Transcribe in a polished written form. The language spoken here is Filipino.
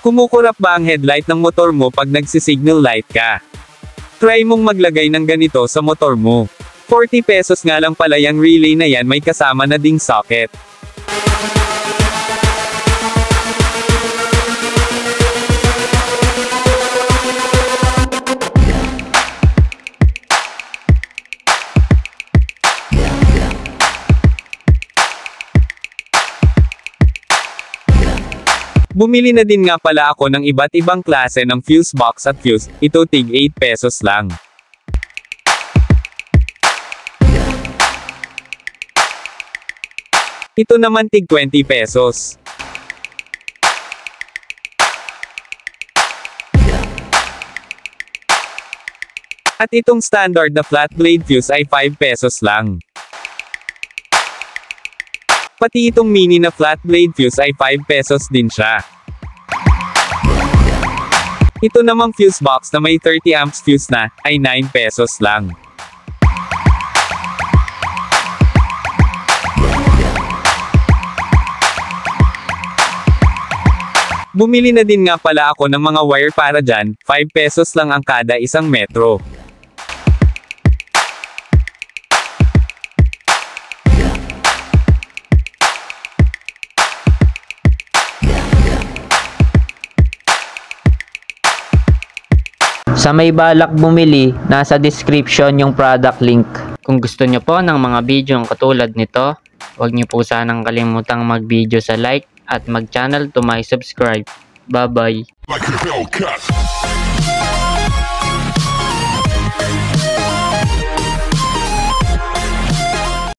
Kumukurap ba ang headlight ng motor mo pag nagsisignal light ka? Try mong maglagay ng ganito sa motor mo. 40 pesos nga lang pala yung relay na yan, may kasama na ding socket. Bumili na din nga pala ako ng iba't ibang klase ng fuse box at fuse, ito tig 8 pesos lang. Ito naman tig 20 pesos. At itong standard na flat blade fuse ay 5 pesos lang. Pati itong mini na flat blade fuse ay 5 pesos din siya. Ito namang fuse box na may 30 amps fuse na, ay 9 pesos lang. Bumili na din nga pala ako ng mga wire para dyan, 5 pesos lang ang kada isang metro. Sa may balak bumili, nasa description yung product link. Kung gusto nyo po ng mga video katulad nito, huwag nyo po sanang kalimutang mag-video sa like at mag-channel to my subscribe. Bye-bye!